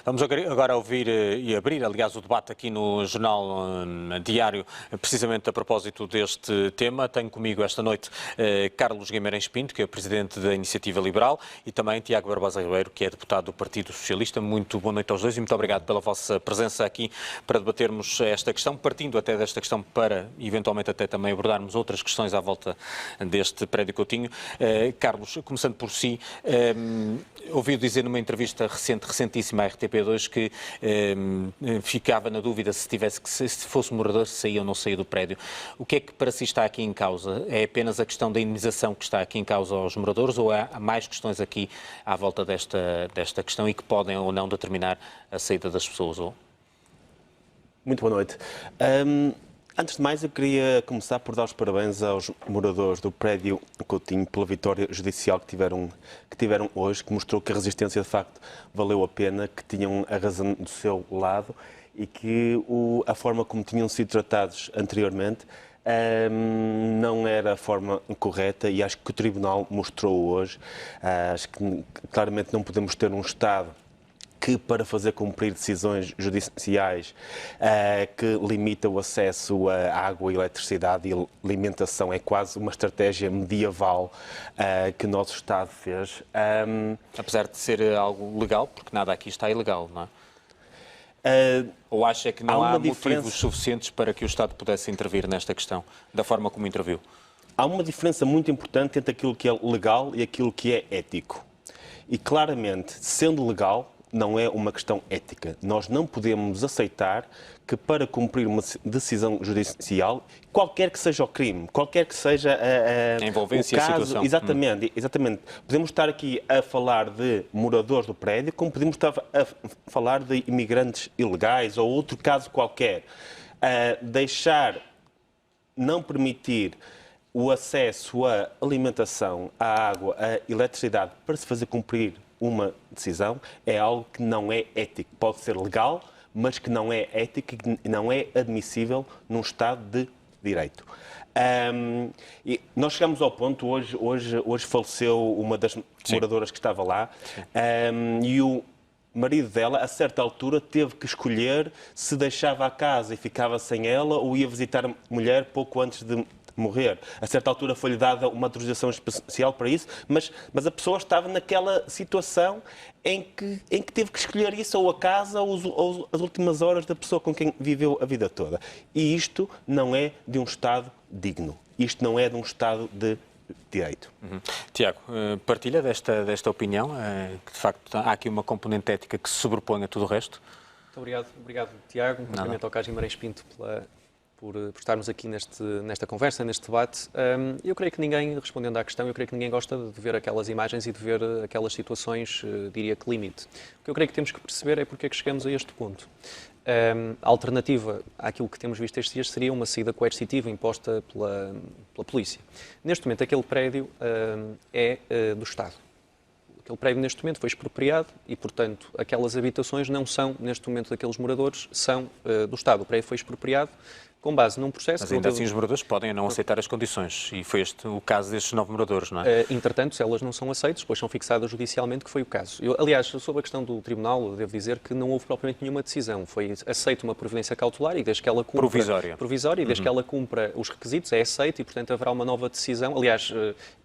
Vamos agora ouvir e abrir, aliás, o debate aqui no Jornal Diário, precisamente a propósito deste tema. Tenho comigo esta noite Carlos Guimarães Pinto, que é presidente da Iniciativa Liberal, e também Tiago Barbosa Ribeiro, que é deputado do Partido Socialista. Muito boa noite aos dois e muito obrigado pela vossa presença aqui para debatermos esta questão, partindo até desta questão para, eventualmente, até também abordarmos outras questões à volta deste prédio Coutinho. Carlos, começando por si, ouviu dizer numa entrevista recentíssima à RTP2 que ficava na dúvida se fosse morador, se saía ou não saía do prédio. O que é que para si está aqui em causa? É apenas a questão da indenização que está aqui em causa aos moradores ou há mais questões aqui à volta desta questão e que podem ou não determinar a saída das pessoas? Muito boa noite. Antes de mais, eu queria começar por dar os parabéns aos moradores do prédio Coutinho pela vitória judicial que tiveram hoje, que mostrou que a resistência de facto valeu a pena, que tinham a razão do seu lado e que a forma como tinham sido tratados anteriormente não era a forma correta e acho que o Tribunal mostrou hoje. Acho que claramente não podemos ter um Estado que, para fazer cumprir decisões judiciais que limitam o acesso à água, eletricidade e alimentação, é quase uma estratégia medieval que o nosso Estado fez. Apesar de ser algo legal, porque nada aqui está ilegal, não é? Ou acha que não há motivos suficientes para que o Estado pudesse intervir nesta questão, da forma como interviu? Há uma diferença muito importante entre aquilo que é legal e aquilo que é ético. E claramente, sendo legal, não é uma questão ética. Nós não podemos aceitar que para cumprir uma decisão judicial, qualquer que seja o crime, qualquer que seja a envolvência o caso, e a situação. Exatamente. Podemos estar aqui a falar de moradores do prédio, como podemos estar a falar de imigrantes ilegais ou outro caso qualquer. Não permitir o acesso à alimentação, à água, à eletricidade para se fazer cumprir uma decisão é algo que não é ético. Pode ser legal, mas que não é ético e não é admissível num Estado de Direito. E nós chegamos ao ponto, hoje faleceu uma das moradoras que estava lá, e o marido dela, a certa altura, teve que escolher se deixava a casa e ficava sem ela ou ia visitar a mulher pouco antes de morrer. A certa altura foi-lhe dada uma autorização especial para isso, mas a pessoa estava naquela situação em que teve que escolher isso, ou a casa, ou as últimas horas da pessoa com quem viveu a vida toda. E isto não é de um Estado digno. Isto não é de um Estado de Direito. Tiago, partilha desta opinião, que de facto há aqui uma componente ética que se sobrepõe a tudo o resto? Muito obrigado Tiago. Cumprimento ao Carlos Guimarães Pinto por estarmos aqui nesta conversa, neste debate. Eu creio que ninguém, respondendo à questão, eu creio que ninguém gosta de ver aquelas imagens e de ver aquelas situações, diria que limite. O que eu creio que temos que perceber é porque é que chegamos a este ponto. A alternativa àquilo que temos visto estes dias seria uma saída coercitiva imposta pela polícia. Neste momento, aquele prédio é do Estado. Aquele prédio, neste momento, foi expropriado e, portanto, aquelas habitações não são, neste momento, daqueles moradores, são do Estado. O prédio foi expropriado com base num processo... Mas ainda assim os moradores podem não aceitar as condições e foi este o caso destes 9 moradores, não é? Entretanto, se elas não são aceitas, depois são fixadas judicialmente, que foi o caso. Aliás, sobre a questão do Tribunal, devo dizer que não houve propriamente nenhuma decisão. Foi aceita uma providência cautelar e desde que ela cumpra... Provisória. E desde que ela cumpra os requisitos, é aceita e, portanto, haverá uma nova decisão. Aliás,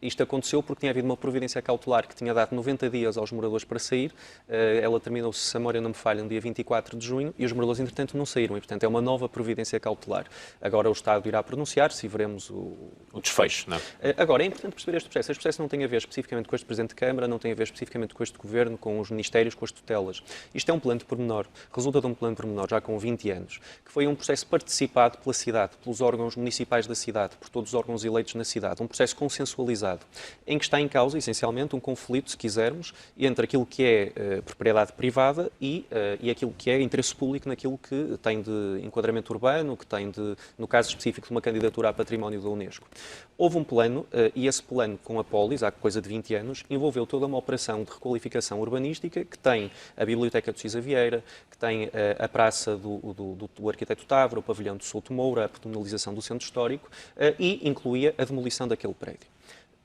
isto aconteceu porque tinha havido uma providência cautelar que tinha dado 90 dias aos moradores para sair. Ela terminou-se, se a memória não me falha, no dia 24 de junho e os moradores, entretanto, não saíram. E, portanto, é uma nova providência cautelar. Agora o Estado irá pronunciar-se e veremos o desfecho. Não é? Agora, é importante perceber este processo. Este processo não tem a ver especificamente com este Presidente de Câmara, não tem a ver especificamente com este Governo, com os Ministérios, com as tutelas. Isto é um plano de pormenor, resulta de um plano de pormenor já com 20 anos, que foi um processo participado pela cidade, pelos órgãos municipais da cidade, por todos os órgãos eleitos na cidade. Um processo consensualizado, em que está em causa, essencialmente, um conflito, se quisermos, entre aquilo que é propriedade privada e aquilo que é interesse público naquilo que tem de enquadramento urbano, que tem de, no caso específico de uma candidatura a património da Unesco. Houve um plano, e esse plano com a Polis, há coisa de 20 anos, envolveu toda uma operação de requalificação urbanística que tem a Biblioteca de Cisa Vieira, que tem a Praça do Arquiteto Távora, o Pavilhão de Souto Moura, a pedonalização do Centro Histórico e incluía a demolição daquele prédio.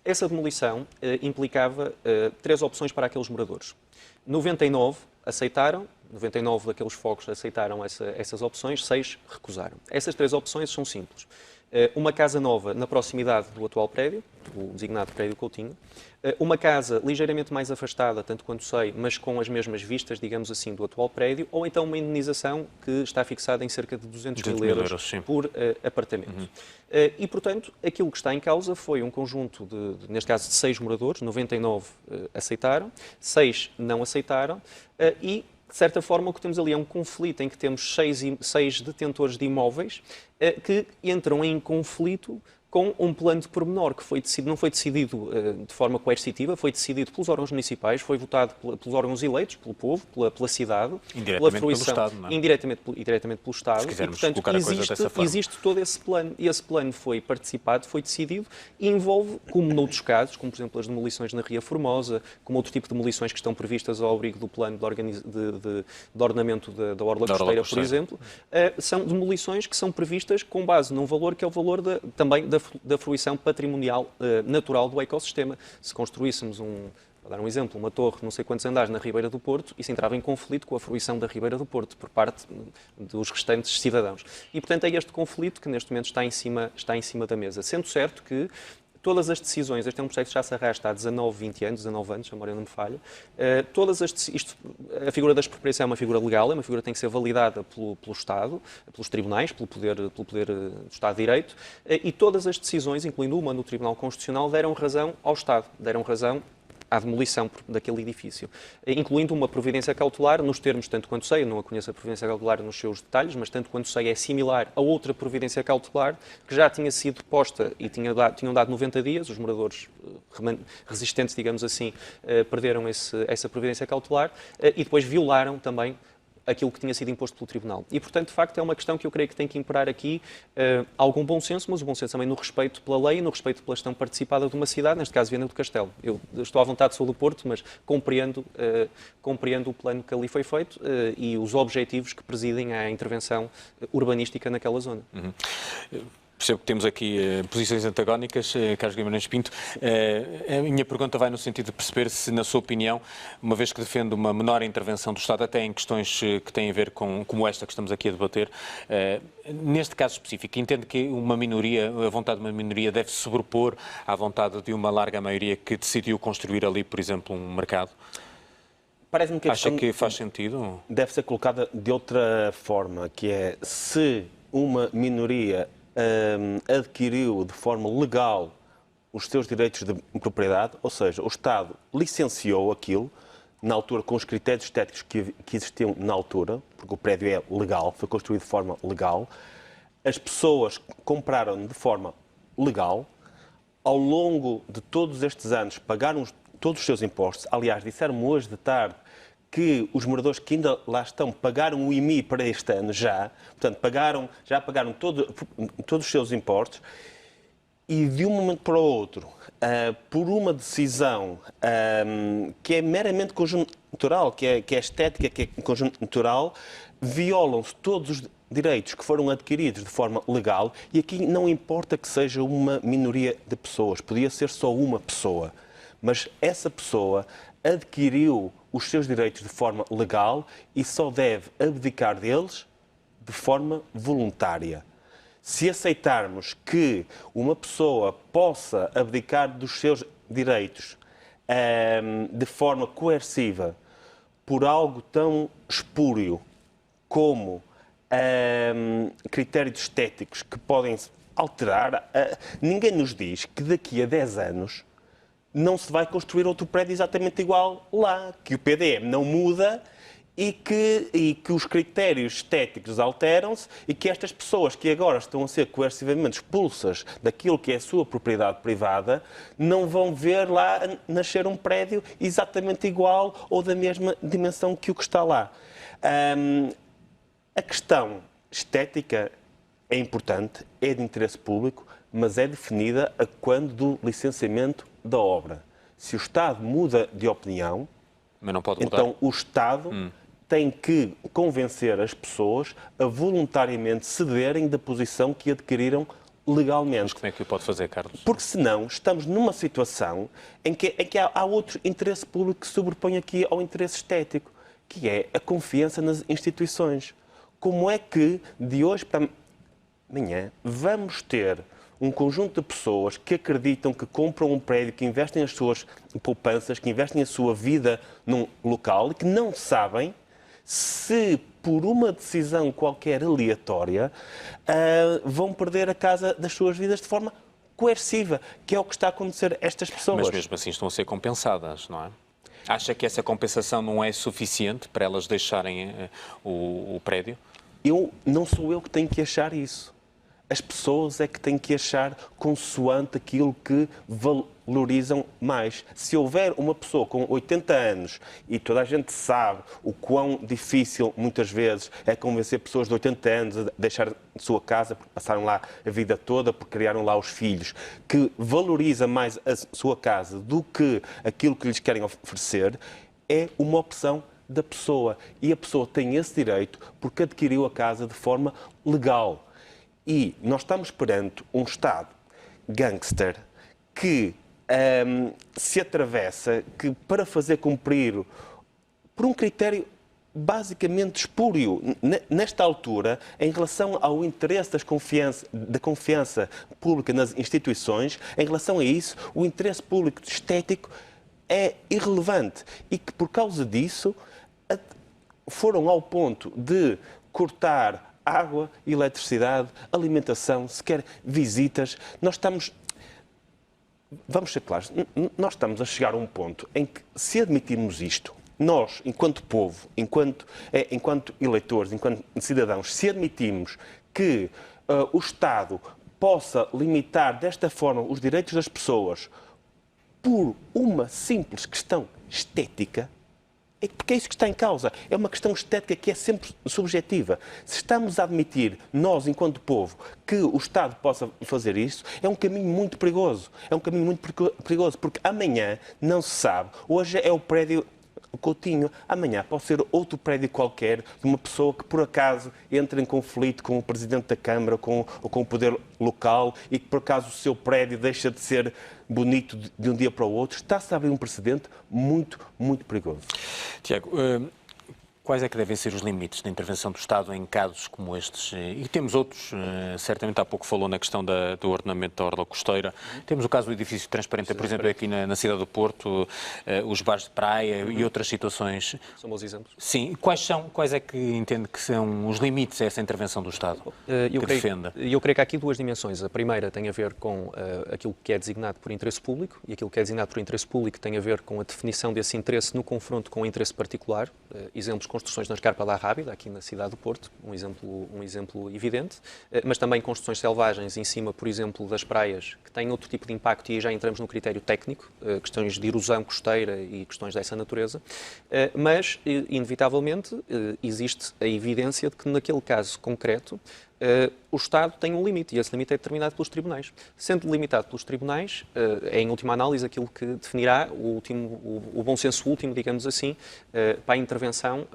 Essa demolição implicava 3 opções para aqueles moradores. 99 aceitaram, 99 daqueles focos aceitaram essas opções, 6 recusaram. Essas 3 opções são simples. Uma casa nova na proximidade do atual prédio, o designado prédio Coutinho, uma casa ligeiramente mais afastada, tanto quanto sei, mas com as mesmas vistas, digamos assim, do atual prédio, ou então uma indenização que está fixada em cerca de 200 mil euros por apartamento. E, portanto, aquilo que está em causa foi um conjunto, neste caso, de 6 moradores, 99 aceitaram, 6 não aceitaram, e de certa forma, o que temos ali é um conflito em que temos 6 detentores de imóveis que entram em conflito com um plano de pormenor que não foi decidido de forma coercitiva, foi decidido pelos órgãos municipais, foi votado pelos órgãos eleitos, pelo povo, pela cidade, pela fruição, pelo Estado, não é? indiretamente pelo Estado. Se quisermos e, portanto, colocar a coisa dessa forma. existe todo esse plano. E esse plano foi participado, foi decidido e envolve, como noutros casos, como por exemplo as demolições na Ria Formosa, como outro tipo de demolições que estão previstas ao abrigo do plano de ordenamento da Orla Costeira, por exemplo, são demolições que são previstas com base num valor que é o valor também da fruição patrimonial natural do ecossistema. Se construíssemos para dar um exemplo, uma torre não sei quantos andares na Ribeira do Porto, isso entrava em conflito com a fruição da Ribeira do Porto por parte dos restantes cidadãos. E, portanto, é este conflito que neste momento está em cima da mesa. Sendo certo que todas as decisões, este é um processo que já se arrasta há 19 anos, se a memória não me falha, a figura da expropriação é uma figura legal, é uma figura que tem que ser validada pelo Estado, pelos tribunais, pelo poder do Estado de Direito, e todas as decisões, incluindo uma no Tribunal Constitucional, deram razão ao Estado, deram razão à demolição daquele edifício, incluindo uma providência cautelar, nos termos, tanto quanto sei, eu não a conheço a providência cautelar nos seus detalhes, mas tanto quanto sei é similar a outra providência cautelar que já tinha sido posta e tinham dado 90 dias, os moradores resistentes, digamos assim, perderam essa providência cautelar e depois violaram também aquilo que tinha sido imposto pelo Tribunal. E, portanto, de facto, é uma questão que eu creio que tem que imperar aqui algum bom senso, mas o bom senso também no respeito pela lei e no respeito pela gestão participada de uma cidade, neste caso Viana do Castelo. Eu estou à vontade, sou do Porto, mas compreendo o plano que ali foi feito e os objetivos que presidem à intervenção urbanística naquela zona. Uhum. Percebo que temos aqui posições antagónicas, Carlos Guimarães Pinto. A minha pergunta vai no sentido de perceber se, na sua opinião, uma vez que defende uma menor intervenção do Estado, até em questões que têm a ver como esta que estamos aqui a debater, neste caso específico, entende que a vontade de uma minoria deve se sobrepor à vontade de uma larga maioria que decidiu construir ali, por exemplo, um mercado? Parece-me que acha que faz sentido? Deve ser colocada de outra forma, que é se uma minoria adquiriu de forma legal os seus direitos de propriedade, ou seja, o Estado licenciou aquilo, na altura com os critérios estéticos que existiam na altura, porque o prédio é legal, foi construído de forma legal, as pessoas compraram de forma legal, ao longo de todos estes anos pagaram todos os seus impostos, aliás, disseram-me hoje de tarde que os moradores que ainda lá estão pagaram o IMI para este ano já, portanto, já pagaram todos os seus impostos e de um momento para o outro, por uma decisão que é meramente conjuntural, que é estética, que é conjuntural, violam-se todos os direitos que foram adquiridos de forma legal e aqui não importa que seja uma minoria de pessoas, podia ser só uma pessoa, mas essa pessoa adquiriu os seus direitos de forma legal e só deve abdicar deles de forma voluntária. Se aceitarmos que uma pessoa possa abdicar dos seus direitos de forma coerciva por algo tão espúrio como critérios estéticos que podem alterar, ninguém nos diz que daqui a 10 anos não se vai construir outro prédio exatamente igual lá, que o PDM não muda e que os critérios estéticos alteram-se e que estas pessoas que agora estão a ser coercivamente expulsas daquilo que é a sua propriedade privada não vão ver lá nascer um prédio exatamente igual ou da mesma dimensão que o que está lá. A questão estética é importante, é de interesse público, mas é definida a quando do licenciamento da obra. Se o Estado muda de opinião, mas não pode mudar. Então o Estado tem que convencer as pessoas a voluntariamente cederem da posição que adquiriram legalmente. Mas como é que o pode fazer, Carlos? Porque senão estamos numa situação em que há outro interesse público que se sobrepõe aqui ao interesse estético, que é a confiança nas instituições. Como é que, de hoje para amanhã, vamos ter um conjunto de pessoas que acreditam que compram um prédio, que investem as suas poupanças, que investem a sua vida num local e que não sabem se, por uma decisão qualquer aleatória, vão perder a casa das suas vidas de forma coerciva, que é o que está a acontecer a estas pessoas. Mas mesmo assim estão a ser compensadas, não é? Acha que essa compensação não é suficiente para elas deixarem o prédio? Não sou eu que tenho que achar isso. As pessoas é que têm que achar consoante aquilo que valorizam mais. Se houver uma pessoa com 80 anos, e toda a gente sabe o quão difícil, muitas vezes, é convencer pessoas de 80 anos a deixar a sua casa, porque passaram lá a vida toda, porque criaram lá os filhos, que valoriza mais a sua casa do que aquilo que lhes querem oferecer, é uma opção da pessoa. E a pessoa tem esse direito porque adquiriu a casa de forma legal. E nós estamos perante um Estado gangster que se atravessa, que para fazer cumprir por um critério basicamente espúrio, nesta altura, em relação ao interesse da confiança pública nas instituições, em relação a isso, o interesse público estético é irrelevante e que, por causa disso, foram ao ponto de cortar água, eletricidade, alimentação, sequer visitas. Vamos ser claros, nós estamos a chegar a um ponto em que, se admitirmos isto, nós, enquanto povo, enquanto eleitores, enquanto cidadãos, se admitirmos que o Estado possa limitar desta forma os direitos das pessoas por uma simples questão estética, porque é isso que está em causa. É uma questão estética que é sempre subjetiva. Se estamos a admitir, nós, enquanto povo, que o Estado possa fazer isso, é um caminho muito perigoso. É um caminho muito perigoso, porque amanhã não se sabe. Hoje é o prédio Coutinho, amanhã pode ser outro prédio qualquer de uma pessoa que, por acaso, entra em conflito com o Presidente da Câmara ou com o poder local e que, por acaso, o seu prédio deixa de ser bonito de um dia para o outro. Está-se a abrir um precedente muito, muito perigoso. Tiago, quais é que devem ser os limites da intervenção do Estado em casos como estes? E temos outros, certamente há pouco falou na questão do ordenamento da orla costeira. Temos o caso do edifício Transparente, por exemplo, aqui na cidade do Porto, os bares de praia e outras situações. São bons exemplos. Sim. Quais é que entende que são os limites a essa intervenção do Estado que defenda? Eu creio que há aqui duas dimensões. A primeira tem a ver com aquilo que é designado por interesse público, e aquilo que é designado por interesse público tem a ver com a definição desse interesse no confronto com o interesse particular. Exemplos: construções na Escarpa da Rábida, aqui na cidade do Porto, um exemplo evidente, mas também construções selvagens em cima, por exemplo, das praias, que têm outro tipo de impacto, e aí já entramos no critério técnico, questões de erosão costeira e questões dessa natureza, mas, inevitavelmente, existe a evidência de que, naquele caso concreto, o Estado tem um limite, e esse limite é determinado pelos tribunais. Sendo limitado pelos tribunais, é, em última análise, aquilo que definirá o bom senso último, digamos assim, para a intervenção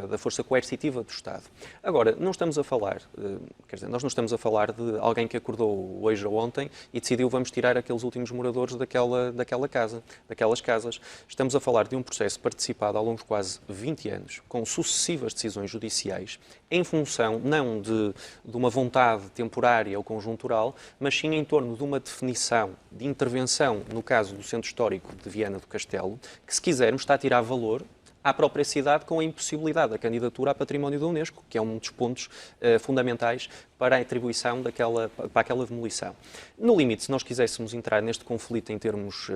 da força coercitiva do Estado. Agora, não estamos a falar, nós não estamos a falar de alguém que acordou hoje ou ontem e decidiu: vamos tirar aqueles últimos moradores daquelas casas. Estamos a falar de um processo participado ao longo de quase 20 anos, com sucessivas decisões judiciais, em função não de uma vontade temporária ou conjuntural, mas sim em torno de uma definição de intervenção, no caso do Centro Histórico de Viana do Castelo, que, se quisermos, está a tirar valor à própria cidade, com a impossibilidade da candidatura a património da Unesco, que é um dos pontos fundamentais para a atribuição para aquela demolição. No limite, se nós quiséssemos entrar neste conflito em termos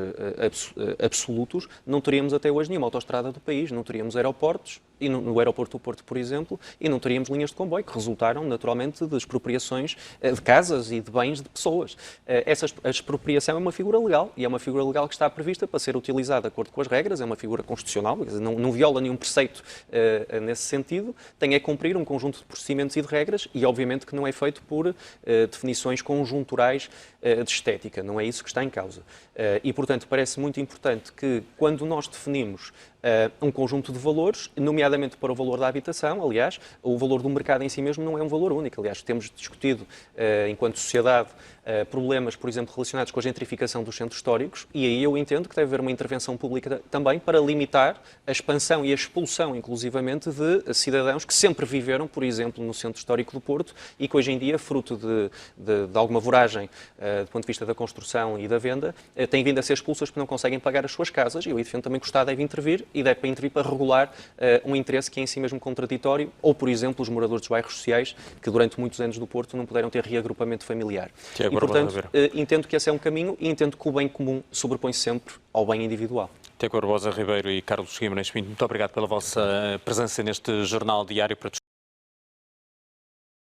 absolutos, não teríamos até hoje nenhuma autoestrada do país, não teríamos aeroportos, e no aeroporto do Porto, por exemplo, e não teríamos linhas de comboio, que resultaram naturalmente de expropriações de casas e de bens de pessoas. A expropriação é uma figura legal, e é uma figura legal que está prevista para ser utilizada de acordo com as regras, é uma figura constitucional, não viola nenhum preceito nesse sentido, tem a cumprir um conjunto de procedimentos e de regras, e obviamente que não é feito por definições conjunturais de estética, não é isso que está em causa. E, portanto, parece muito importante que, quando nós definimos um conjunto de valores, nomeadamente para o valor da habitação, aliás, o valor do mercado em si mesmo não é um valor único. Aliás, temos discutido, enquanto sociedade, problemas, por exemplo, relacionados com a gentrificação dos centros históricos, e aí eu entendo que deve haver uma intervenção pública também para limitar a expansão e a expulsão, inclusivamente, de cidadãos que sempre viveram, por exemplo, no centro histórico do Porto e que hoje em dia, fruto de alguma voragem do ponto de vista da construção e da venda, têm vindo a ser expulsos porque não conseguem pagar as suas casas, e eu defendo também que o Estado deve intervir, e deve intervir para regular um interesse que é em si mesmo contraditório, ou, por exemplo, os moradores dos bairros sociais, que durante muitos anos do Porto não puderam ter reagrupamento familiar. E, portanto, entendo que esse é um caminho, e entendo que o bem comum sobrepõe sempre ao bem individual. Tiago Barbosa Ribeiro e Carlos Guimarães Pinto, muito obrigado pela vossa presença neste Jornal Diário para discutir